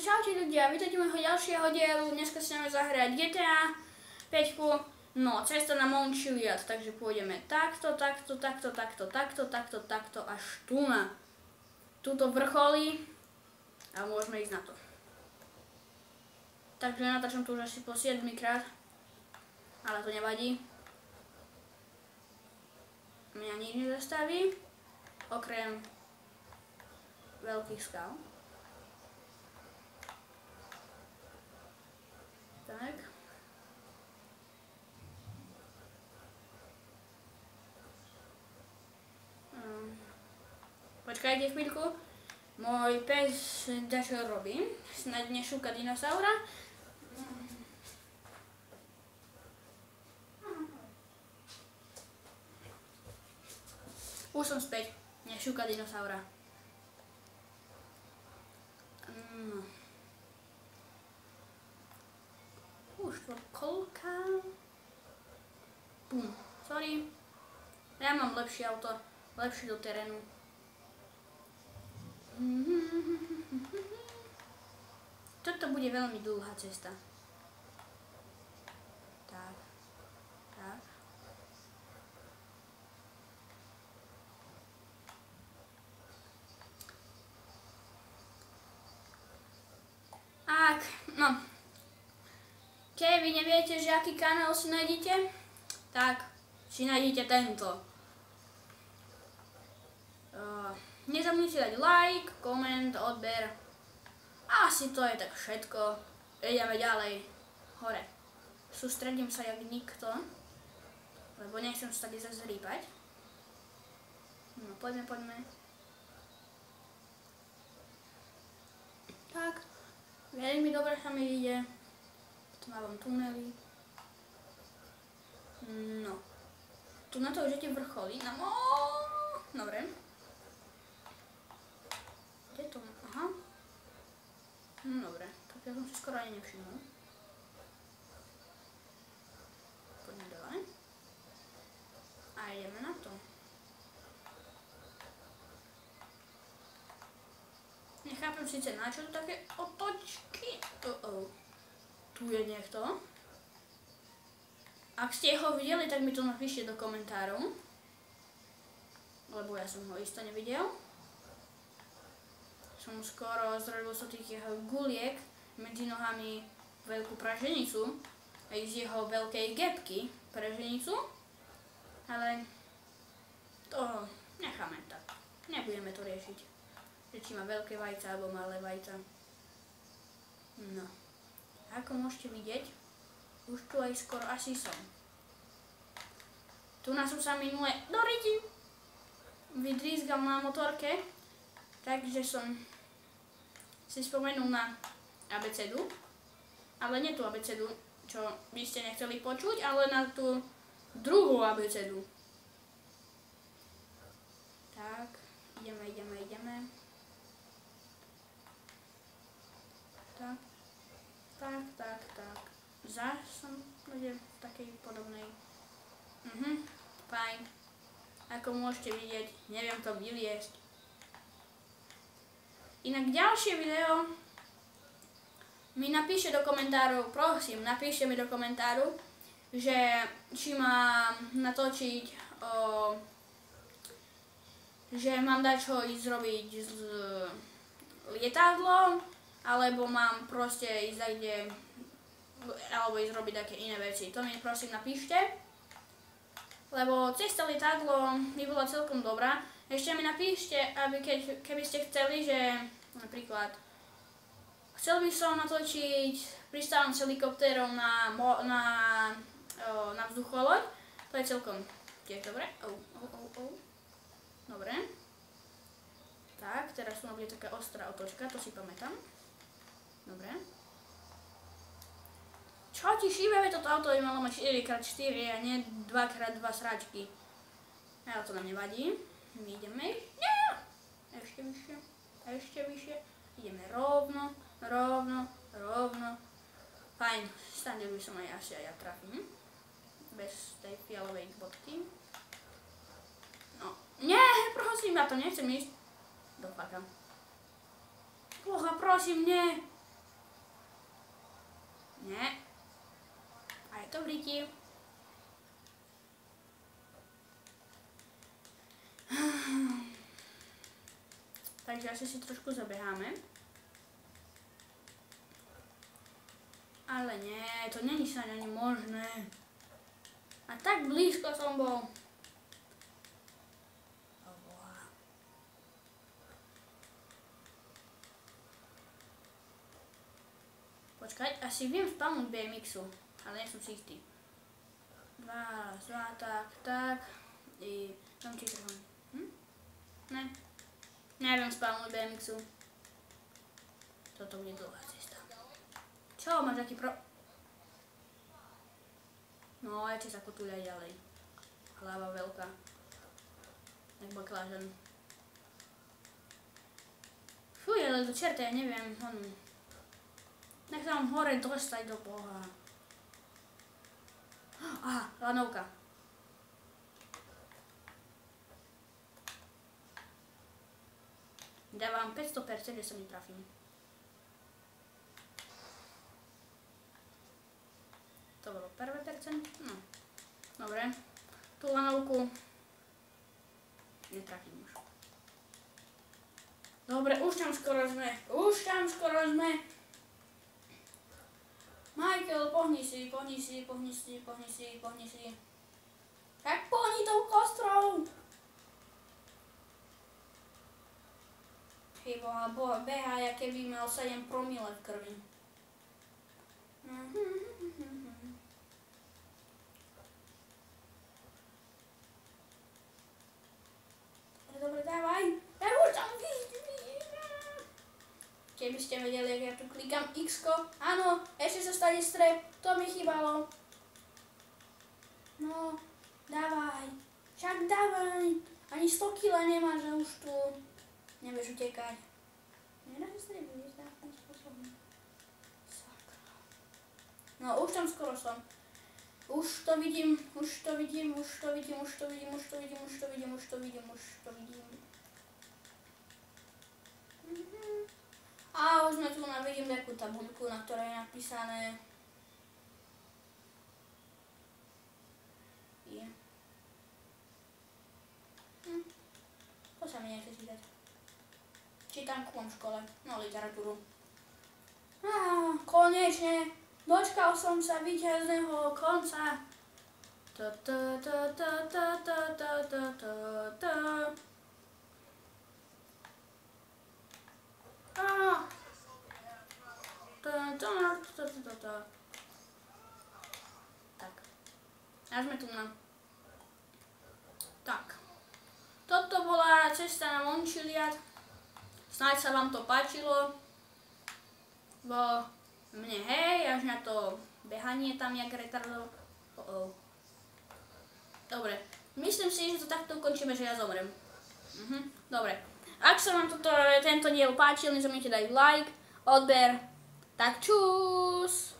Čaute ľudia, vítajte môjho ďalšieho dielu. Dneska si ideme zahrať GTA 5. No, cesta na Mount Chiliad, takže pôjdeme takto až tu na. Tuto vrcholí a môžeme ísť na to. Takže natáčam tu už asi po 7 krát, ale to nevadí. Mňa nič nezastaví, okrem veľkých skal. Tak. Počkajte chvíľku. Môj pes dačo robí. Snad nešúka dinosaura. Už som späť. Nešúka dinosaura. Už to kolká. Bum. Sorry. Ja mám lepšie auto. Lepšie do terénu. Toto bude veľmi dlhá cesta. Tak. Tak. No. Keď vy neviete, že aký kanál si nájdete, tak si nájdete tento. Nezabudnite dať like, koment, odber. Asi to je tak všetko. Ideme ďalej. Hore. Sústredím sa jak nikto, lebo nechcem sa tady zase zrýpať. No, poďme. Tak. Veľmi dobre sa mi ide. Tu mám tunely. No. Tu na to už idete vrcholí. No. Dobre. Kde to? Aha. No dobre. Tak ja som si skoro ani nevšimol. Poďme ďalej. A ideme na to. Nechápem síce na čo to také otočky. Tu je niekto. Ak ste ho videli, tak mi to napíšte do komentárov. Lebo ja som ho isto nevidel. Som skoro zrobil sa tých jeho guliek medzi nohami veľkú praženicu. Aj z jeho veľkej gepky praženicu. Ale to necháme tak. Nebudeme to riešiť. Že či má veľké vajca alebo malé vajca. No. Ako môžete vidieť, už tu aj skoro asi som. Tu nás som sa minule do riti vydrízgal na motorke, takže som si spomenul na abecedu, ale nie tú abecedu, čo by ste nechceli počuť, ale na tú druhú abecedu. Tak, ideme. Tak. Zás som v takej podobnej. Fajn. Ako môžete vidieť, neviem to vyliesť. Inak ďalšie video mi napíšte do komentárov, prosím, napíšte mi do komentáru, že či mám natočiť že mám dať čo ísť robiť s lietadlom, alebo mám proste ísť kde, alebo ísť robiť také iné veci. To mi prosím napíšte, lebo cesta lietadlo by bola celkom dobrá. Ešte mi napíšte, aby keby ste chceli, že napríklad chcel by som natočiť pristávam s helikoptérom na vzducholoď. To je celkom tiež dobre. Dobre. Tak, teraz tu bude taká ostrá otočka, to si pamätám. Dobre. Čo ti šíbe, toto auto by malo mať 4x4 a nie 2x2 sračky. Ale to nám nevadí. My ideme ešte vyššie. Ideme rovno. Fajn, stane by som asi aj ja trafím. Bez tej fialovej bodky. No, nie, prosím, ja to nechcem ísť. Do faka. Plocha, prosím, nie. Nie. A je to v riti. Takže asi si trošku zabeháme. Ale nie, to není sa ani možné. A tak blízko som bol. Počkať, asi viem spamnúť BMX-u, ale nie som si istý. 2, tak. I tam či trvám. Ne. Neviem spamnúť BMX-u. Toto bude dlhá cesta. Čo, máš aký No, ešte sa kotúľaj ďalej. Hlava veľká. Jak baklážan. Fuj, ale do čerta, ja neviem, nech sa vám hore dostať do boha. Aha, lanovka. Dávam 500%, že sa mi trafím. To bolo 1%. No. Dobre. Tú lanovku netrafím už. Dobre, už tam skoro sme. Michael, pohni si. Tak pohni tou kostrou. Chyboha, beha, jak keby mal 7 promile v krvi. Dobre, dávaj. Ja už tam Keby ste vedeli, jak ja tu klikám X-ko. Áno, ešte sa stane strep. To mi chýbalo. No, dávaj. Však dávaj. Ani 100 kg nemáš, že už tu nevieš utekať. Nedá sa strep, vieš, takým spôsobom. Sakra. No, už tam skoro som. Už to vidím. A už sme tu vidím takú tabuľku, na ktorej je napísané To sa mi nechce čítať. Čítanku mám v škole, no literatúru. Konečne, dočkal som sa víťazného konca. Tak. A sme tu na. Tak. Toto bola cesta na Mončiliad. Snáď sa vám to páčilo. Bo mne hej, až na to behanie tam jak retardov. Dobre. Myslím si, že to takto ukončíme, že ja zomrem. Dobre. Ak sa vám tento diel páčil, nezabudnite dať like, odber. Tak čus!